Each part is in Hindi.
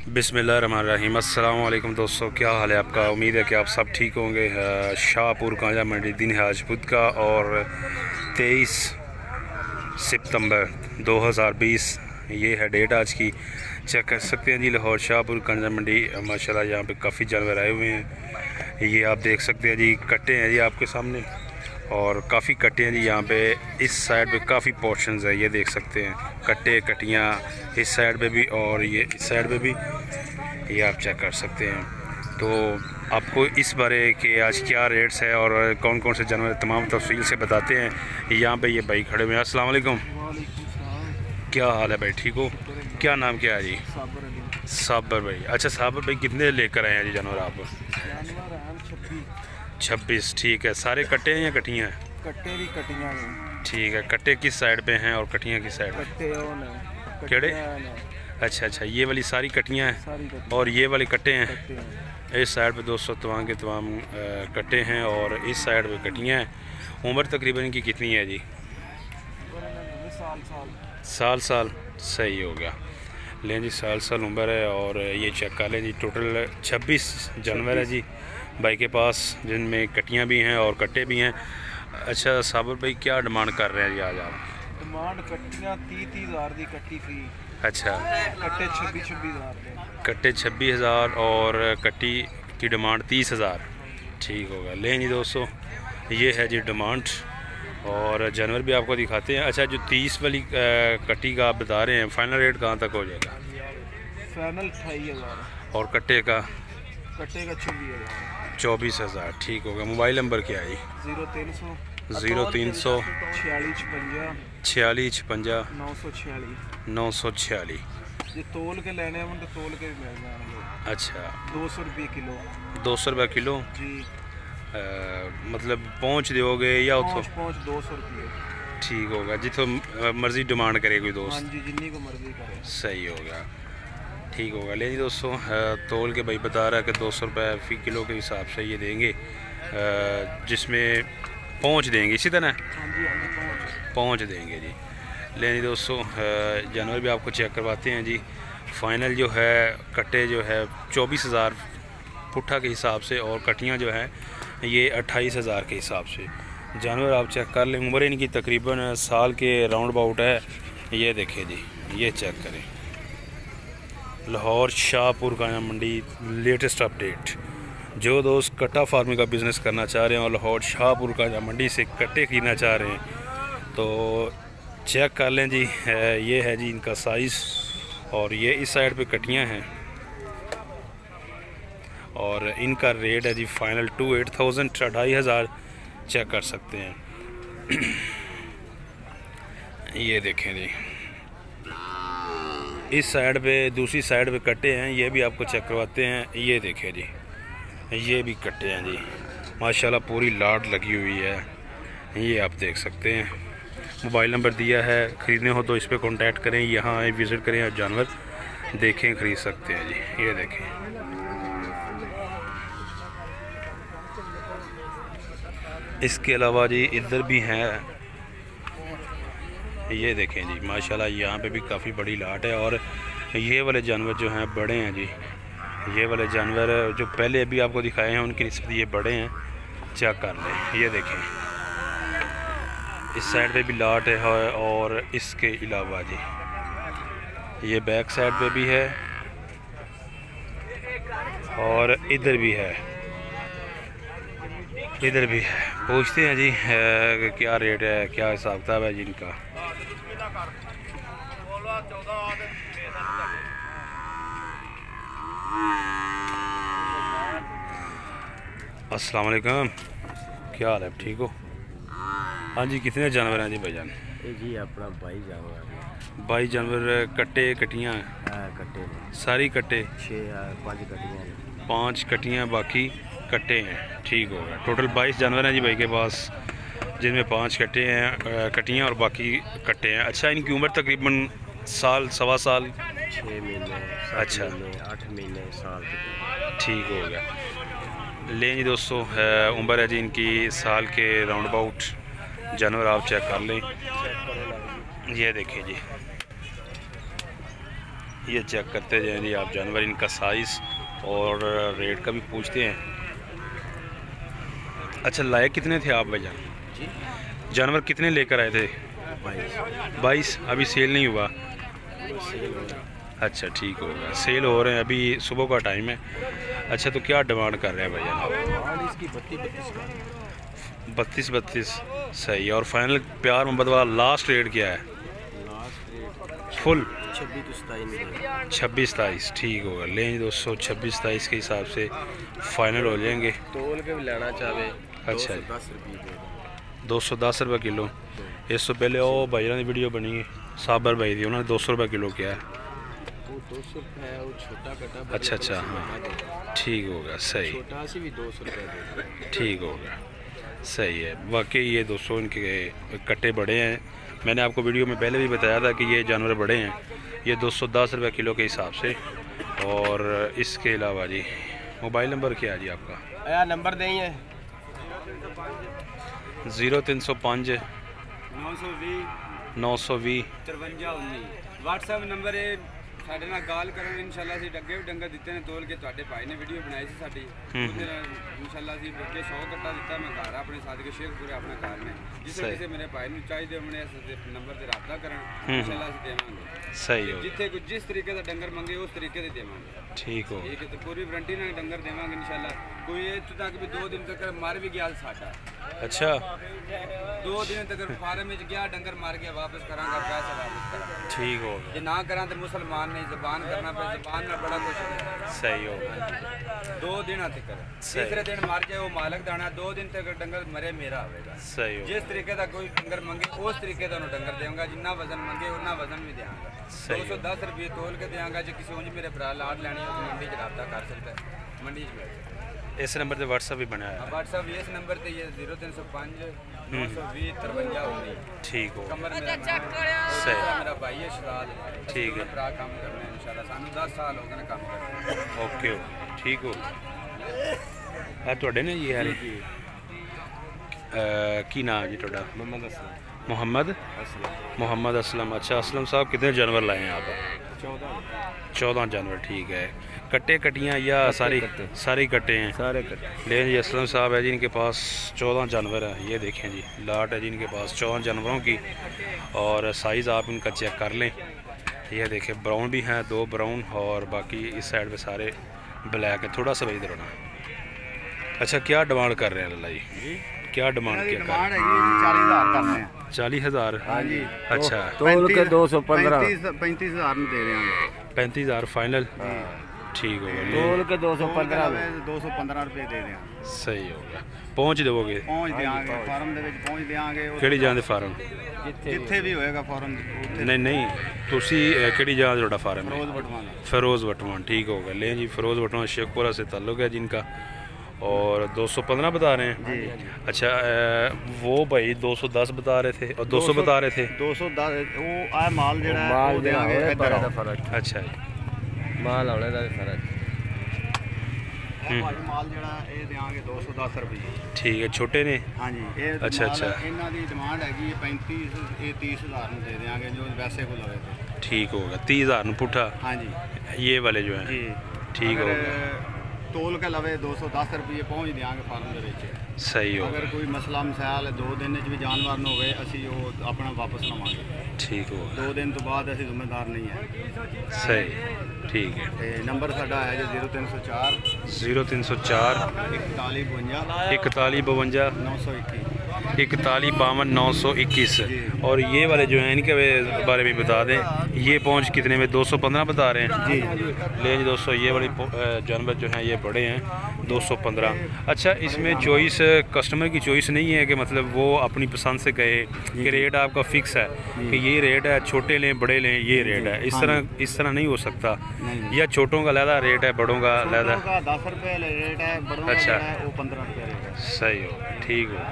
बिस्मिल्लाहिर्रहमानिर्रहीम। अस्सलाम वालेकुम दोस्तों, क्या हाल है आपका। उम्मीद है कि आप सब ठीक होंगे। शाहपुर कांजा मंडी दिन है आज बुध का और 23 सितंबर 2020 ये है डेट आज की। चेक कर सकते हैं जी लाहौर शाहपुर कांजा मंडी। माशाल्लाह यहाँ पे काफ़ी जानवर आए हुए हैं। ये आप देख सकते हैं जी, कट्टे हैं जी आपके सामने और काफ़ी कट्टे हैं जी। यहाँ पे इस साइड पे काफ़ी पोर्शंस है, ये देख सकते हैं कट्टे कटियाँ इस साइड पे भी और ये इस साइड पे भी, ये आप चेक कर सकते हैं। तो आपको इस बारे के आज क्या रेट्स है और कौन कौन से जानवर तमाम तफसील से बताते हैं। यहाँ पे ये भाई खड़े हुए हैं। अस्सलाम वालेकुम, क्या हाल है भाई, ठीक हो। क्या नाम क्या है जी। साबर भाई। अच्छा साबर भाई, कितने लेकर आए हैं जी जानवर आप। 26। ठीक है, सारे कट्टे हैं या कटियाँ हैं। कट्टे भी कटियाँ हैं। ठीक है, कट्टे किस साइड पे हैं और कटियाँ किस साइड कट्टे केड़े। अच्छा, ये वाली सारी कटियाँ हैं और ये वाले कट्टे हैं। इस साइड पे दोस्तों तमाम के तमाम कट्टे हैं और इस साइड पे कटियाँ हैं। उम्र तकरीबन इनकी कितनी है जी। साल सही हो गया। लें जी, साल उम्र है और ये चेक कर लें जी। टोटल 26 जानवर है जी भाई के पास, जिनमें कटियाँ भी हैं और कट्टे भी हैं। अच्छा साबर भाई, क्या डिमांड कर रहे हैं जी आज आप। डिमांड कट्टियाँ 30,000 की कट्टी फ्री। अच्छा, कट्टे 26,000 कट्टे 26,000 और कट्टी की डिमांड 30,000। ठीक होगा। लें जी दोस्तों, ये है जी डिमांड और जानवर भी आपको दिखाते हैं। अच्छा, जो 30 वाली कट्टी का आप बता रहे हैं, फाइनल रेट कहाँ तक हो जाएगा। फाइनल 28,000 और कट्टे का 24,000। ठीक होगा। मोबाइल नंबर क्या है जी। 0300 46 56 946। ये तोल के लेने हैं तो तोल के मिल जाएंगे। अच्छा, 200 रुपये किलो। 200 रुपये किलो जी। मतलब पहुँच दोगे या उतो। पहुँच 200 रुपये। ठीक होगा, जितो मर्जी डिमांड करे कोई दोस्त। हाँ जी, जितनी को मर्जी करे। सही होगा, ठीक होगा। ले जी दोस्तों, तोल के भाई बता रहा है कि 200 रुपये फ़ी किलो के हिसाब से ये देंगे, जिसमें पहुँच देंगे इसी तरह। हाँ जी, पहुँच देंगे जी। ले जी दोस्तों, जानवर भी आपको चेक करवाते हैं जी। फ़ाइनल जो है कट्टे जो है 24,000 पुट्ठा के हिसाब से और कटियाँ जो है ये 28,000 के हिसाब से। जानवर आप चेक कर लें। उम्र इनकी तकरीबन साल के राउंड अबाउट है। ये देखें जी, ये चेक करें। लाहौर शाहपुर कांजा मंडी लेटेस्ट अपडेट। जो दोस्त कट्टा फार्मिंग का बिज़नेस करना चाह रहे हैं और लाहौर शाहपुर कांजा मंडी से कट्टे खरीदना चाह रहे हैं तो चेक कर लें जी। ये है जी इनका साइज़ और ये इस साइड पे कटियाँ हैं और इनका रेट है जी फाइनल 28,000 2,500 चेक कर सकते हैं। ये देखें जी, इस साइड पे दूसरी साइड पे कट्टे हैं, ये भी आपको चेक करवाते हैं। ये देखें जी, ये भी कट्टे हैं जी माशाल्लाह, पूरी लाट लगी हुई है। ये आप देख सकते हैं। मोबाइल नंबर दिया है, ख़रीदने हो तो इस पर कांटेक्ट करें, यहाँ आए विज़िट करें और जानवर देखें, ख़रीद सकते हैं जी। ये देखें, इसके अलावा जी इधर भी हैं। ये देखें जी माशाल्लाह, यहाँ पे भी काफ़ी बड़ी लाट है और ये वाले जानवर जो हैं बड़े हैं जी। ये वाले जानवर जो पहले अभी आपको दिखाए हैं उनकी निस्बत ये बड़े हैं, चेक कर लें। ये देखें, इस साइड पे भी लाट है और इसके अलावा जी ये बैक साइड पे भी है और इधर भी है, इधर भी है। पूछते हैं जी क्या रेट है, क्या हिसाब किताब है जी इनका। अस्सलाम वालेकुम, क्या हाल है, ठीक हो। हाँ जी, कितने जानवर हैं जी भाईजान। जी अपना 22 जानवर। 22 जानवर, कट्टे कटियाँ। कट्टे सारी कट्टे 5 कटियाँ। 5 कटियाँ, बाकी कट्टे हैं। ठीक होगा। टोटल 22 जानवर हैं जी भाई के पास, जिनमें 5 कट्टे हैं, कटियाँ और बाकी कट्टे हैं। अच्छा, इनकी उम्र तकरीबन साल सवा साल 6 महीने। अच्छा, 8 महीने साल। ठीक हो गया। लें जी दोस्तों, उम्र है जी इनकी साल के राउंड अबाउट। जानवर आप चेक कर लें। ये देखिए जी, ये चेक करते जाएँ जी आप जानवर, इनका साइज़ और रेट का भी पूछते हैं। अच्छा, लाए कितने थे आप भाईजान? जानवर कितने लेकर आए थे? 22। अभी सेल नहीं हुआ? अच्छा ठीक होगा, सेल हो रहे हैं, अभी सुबह का टाइम है। अच्छा, तो क्या डिमांड कर रहे हैं भाईजान आप? 32। सही है। और फाइनल प्यार मोहब्बत वाला लास्ट रेट क्या है? फुल 26-27। ठीक होगा, लेंगे दोस्तों 26-27 के हिसाब से फाइनल हो जाएंगे। तोल के भी लेना चाहे। अच्छा जी, 210 रुपये किलो। इस तो पहले वो भाईजान की वीडियो बनी है साबर भाई थी, उन्होंने 200 रुपये किलो किया है। वो 200 रुपये है, वो छोटा कटा। अच्छा हाँ, ठीक होगा, सही। छोटा सी भी 200 रुपये। ठीक होगा, सही है। वाकई ये दोस्तों इनके कट्टे बड़े हैं। मैंने आपको वीडियो में पहले भी बताया था कि ये जानवर बड़े हैं। ये 210 रुपये किलो के हिसाब से। और इसके अलावा जी मोबाइल नंबर क्या है जी आपका? यार नंबर देंगे 0305 920 5319 WhatsApp नंबर है। ਸਾਡੇ ਨਾਲ ਗੱਲ ਕਰਨ ਇਨਸ਼ਾਅੱਲਾ ਅਸੀਂ ਅੱਗੇ ਵੀ ਡੰਗਰ ਦਿੱਤੇ ਨੇ ਤੋਲ ਕੇ, ਤੁਹਾਡੇ ਭਾਈ ਨੇ ਵੀਡੀਓ ਬਣਾਈ ਸੀ ਸਾਡੀ, ਉਹਦੇ ਨਾਲ ਇਨਸ਼ਾਅੱਲਾ ਅਸੀਂ ਅੱਗੇ 100 ਕੱਟਾ ਦਿੱਤਾ। ਮੈਂ ਘਰ ਆਪਣੇ ਸਾਦਕੇ ਸ਼ੇਖਪੁਰੇ ਆਪਣੇ ਘਰ ਨੇ, ਜਿਸੇ ਕਿਸੇ ਮੇਰੇ ਭਾਈ ਨੂੰ ਚਾਹੀਦੇ ਹੋਣੇ ਇਸ ਨੰਬਰ ਤੇ ਰਾਬਤਾ ਕਰਨ, ਇਨਸ਼ਾਅੱਲਾ ਅਸੀਂ ਦੇਵਾਂਗੇ। सही हो, ਜਿੱਥੇ ਕੋਈ ਜਿਸ ਤਰੀਕੇ ਦਾ ਡੰਗਰ ਮੰਗੇ ਉਸ ਤਰੀਕੇ ਦੇ ਦੇਵਾਂਗੇ। ठीक हो, ਠੀਕ ਹੈ, ਤੇ ਪੂਰੀ ਵਾਰੰਟੀ ਨਾਲ ਡੰਗਰ ਦੇਵਾਂਗੇ ਇਨਸ਼ਾਅੱਲਾ। ਕੋਈ ਇੱਥੋਂ ਤੱਕ ਵੀ 2 ਦਿਨ ਤੱਕ ਮਰ ਵੀ ਗਿਆ ਸਾਡਾ। अच्छा 2 ਦਿਨ ਤੱਕ ਫਾਰਮ ਵਿੱਚ ਗਿਆ ਡੰਗਰ ਮਰ ਗਿਆ, ਵਾਪਸ ਕਰਾਂਗਾ, ਪੈਸਾ ਵਾਪਸ ਕਰਾਂਗਾ। ठीक हो, ਜੇ ਨਾ ਕਰਾਂ ਤੇ ਮੁਸਲਮਾਨ ਨੇ ਜ਼ਬਾਨ ਕਰਨਾ ਪਏ, ਜ਼ਬਾਨ ਨਾਲ ਬੜਾ ਕੁਛ ਹੈ। सही हो, 2 ਦਿਨਾਂ ਤੱਕ ਤੀਸਰੇ ਦਿਨ ਮਰ ਜਾਏ ਉਹ ਮਾਲਕ ਦਾਣਾ, 2 ਦਿਨ ਤੱਕ ਡੰਗਰ ਮਰੇ ਮੇਰਾ ਹੋਵੇਗਾ। सही हो, ਜਿਸ ਤਰੀਕੇ ਦਾ ਕੋਈ ਡੰਗਰ ਮੰਗੇ ਉਸ ਤਰੀਕੇ ਦਾ ਉਹਨੂੰ ਡੰਗਰ ਦੇਵਾਂਗਾ, ਜਿੰਨਾ ਵਜ਼ਨ ਮੰਗੇ ਉਹਨਾਂ ਵਜ਼ਨ ਵੀ ਦੇਵਾਂਗਾ। ਸਹੀ। 210 ਰੁਪਏ ਤੋਲ ਕੇ ਦੇਵਾਂਗਾ। ਜੇ ਕਿਸੇ ਉਂਝ ਮੇਰੇ ਭਰਾ ਲਾੜ ਲੈਣੀ ਹੋ ਤਾਂ ਮੰਡੀ 'ਚ ਰਾਬਤਾ ਕਰ ਸਕਦਾ ਹੈ, ਮੰਡੀ 'ਚ ਮਿਲ ਸਕਦਾ। इस नंबर पे व्हाट्सएप भी बनाया है? WhatsApp इस नंबर पे ये 0305 920 5319। ठीक हो, कमर मेरा सही, मेरा भाई है शराद। ठीक है, भरा काम करना है इंशाल्लाह, सानू 10 साल हो गए काम करने। ओके ठीक हो। है ਤੁਹਾਡੇ ਨੇ ये यार की नाम जी ਤੁਹਾਡਾ? मोहम्मद असलम। मोहम्मद असलम। अच्छा असलम साहब, कितने जानवर लाए हैं आप? 14 जानवर। ठीक है, कट्टे कटियाँ या सारे कट्टे हैं? सारे कट्टे। ले जी असलम साहब है जी, इनके पास 14 जानवर है। ये देखें जी, लाट है जी इनके पास 14 जानवरों की। और साइज़ आप इनका चेक कर लें। ये देखें, ब्राउन भी हैं, 2 ब्राउन, और बाकी इस साइड पे सारे ब्लैक है। थोड़ा सा भाई इधर होना। अच्छा, क्या डिमांड कर रहे हैं लल्ला जी? क्या डिमांड क्या कर रहे हैं? 40,000 करने हैं। 40,000? हाँ जी। अच्छा, तोल के 215। 35,000 दे रहे हैं। 35,000 फाइनल? ठीक होगा, तोल के 215। 215 रुपए दे रहे हैं। सही होगा। पहुँच दोगे? पहुँच देंगे, फार्म ਦੇ ਵਿੱਚ ਪਹੁੰਚ ਦੇਵਾਂਗੇ। ਕਿਹੜੀ ਜਗ੍ਹਾ ਦੇ ਫਾਰਮ? ਜਿੱਥੇ ਵੀ ਹੋਏਗਾ ਫਾਰਮ ਉੱਥੇ। नहीं ਤੁਸੀਂ ਕਿਹੜੀ ਜਗ੍ਹਾ ਤੁਹਾਡਾ ਫਾਰਮ है? रोज बटवाना। फिरोज़ वटवान। ठीक होगा, लें जी फिरोज़ वटवान शेखपुरा से ताल्लुक़ है जिनका। और 215 बता रहे हैं जी। अच्छा, वो भाई 210 बता रहे थे और 200 बता रहे थे। 210 ਉਹ ਆ ਮਾਲ ਜਿਹੜਾ ਹੈ माल ਉਹ ਦੇਵਾਂਗੇ ਇੱਧਰ ਦਾ ਆਓ। फर्क। अच्छा जी, माल आने का फर्क। ਇਹ ਭਾਜੀ ਮਾਲ ਜਿਹੜਾ ਇਹ ਦੇਵਾਂਗੇ 210 ਰੁਪਏ। ठीक है। छोटे ने? ਹਾਂਜੀ, ਇਹ ਅੱਛਾ, ਮਾਲ ਅੱਛਾ। ਇਹਨਾਂ ਦੀ ਡਿਮਾਂਡ ਹੈਗੀ ਹੈ 35, ਇਹ 30,000 ਨੂੰ ਦੇ ਦੇਵਾਂਗੇ ਜੋ ਵੈਸੇ ਕੋਲ ਹੋਵੇ ਤੇ। ठीक होगा, 30,000 पुठा ਹਾਂਜੀ ये वाले जो हैं? ਜੀ। ठीक ਅਗਰ होगा, ਤੋਲ ਕੇ ਲਵੇ 210 ਰੁਪਏ ਪਹੁੰਚ ਦੇਵਾਂਗੇ ਫਾਰਮ ਦੇ ਵਿੱਚ। सही ਅਗਰ होगा, ਕੋਈ ਮਸਲਾ ਮਸਾਇਲ 2 ਦਿਨ ਵਿੱਚ ਵੀ ਜਾਨਵਰ ਨਾ ਹੋਵੇ ਅਸੀਂ ਉਹ ਆਪਣਾ ਵਾਪਸ ਲਵਾਂਗੇ। ठीक होगा, 2 ਦਿਨ ਤੋਂ ਬਾਅਦ ਅਸੀਂ ਜ਼ਿੰਮੇਦਾਰ ਨਹੀਂ ਹੈ। सही, ठीक है। ਤੇ ਨੰਬਰ ਸਾਡਾ ਹੈ ਜੀ 0304 0304 4152 4152 921। 41 52 921। जी। और ये वाले जो हैं इनके बारे में बता दें, ये पहुँच कितने में? 215 बता रहे हैं जी। ले जी दोस्तों, ये वाली जानवर जो हैं ये बड़े हैं 215। अच्छा, इसमें चॉइस कस्टमर की चॉइस नहीं है कि मतलब वो अपनी पसंद से कहे कि रेट आपका फिक्स है कि ये रेट है, छोटे लें बड़े लें ये रेट है, इस तरह नहीं हो सकता? नहीं। या छोटों का अलहदा रेट है, बड़ों का अलहदा? छोटों का 10 रुपये रेट है, बड़ों का अच्छा। जो है वो 15 रुपये रेट है। सही होगा, ठीक होगा।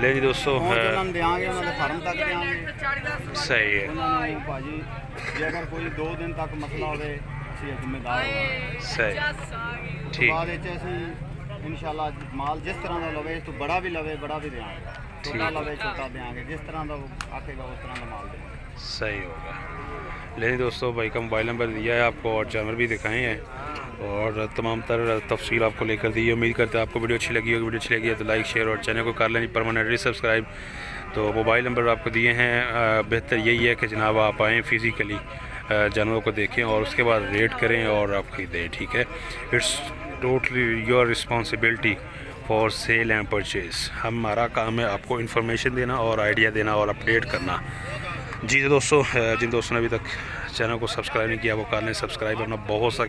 ले जी दोस्तों, ਪਹੁੰਚ ਉਹਨਾਂ ਨੂੰ ਦੇਵਾਂਗੇ, ਉਹਨਾਂ ਦੇ ਫਾਰਮ ਤੱਕ ਦੇਵਾਂਗੇ। सही है, ਉਹਨਾਂ ਨੂੰ ਭਾਜੀ ਜੇ ਅਗਰ ਕੋਈ 2 ਦਿਨ ਤੱਕ ਮਸਲਾ ਹੋਵੇ ਅਸੀਂ ਜ਼ਿੰਮੇਦਾਰ ਹੋਵਾਂਗੇ। सही, ਬਾਅਦ ठीक, ਵਿੱਚ ਅਸੀਂ ਇਨਸ਼ਾਅੱਲਾ ਮਾਲ ਜਿਸ ਤਰ੍ਹਾਂ ਦਾ ਲਵੇ, ਇਸ ਤੋਂ ਬੜਾ ਵੀ ਲਵੇ ਬੜਾ ਵੀ ਦੇਵਾਂਗੇ, ਛੋਟਾ ਲਵੇ ਛੋਟਾ ਦੇਵਾਂਗੇ, ਜਿਸ ਤਰ੍ਹਾਂ ਦਾ ਉਹ ਆਖੇਗਾ ਉਸ ਤਰ੍ਹਾਂ ਦਾ ਮਾਲ ਦੇਵਾਂਗੇ। सही होगा। लेकिन दोस्तों भाई का मोबाइल नंबर दिया है आपको और जानवर भी दिखाए हैं और तमाम तर तफसील आपको लेकर दी है। उम्मीद करते हैं आपको वीडियो अच्छी लगी होगी। वीडियो अच्छी लगी है तो लाइक शेयर और चैनल को कर लें परमानेंटली सब्सक्राइब। तो मोबाइल नंबर आपको दिए हैं, बेहतर यही है कि जनाब आप आएँ फिज़िकली जानवरों को देखें और उसके बाद रेट करें और आप ख़रीदें, ठीक है। It's totally your responsibility for sale and purchase. हमारा काम है आपको इन्फॉर्मेशन देना और आइडिया देना और अपडेट करना। जी दोस्तों, जिन दोस्तों ने अभी तक चैनल को सब्सक्राइब नहीं किया वो कर लें सब्सक्राइब, अपना बहुत सा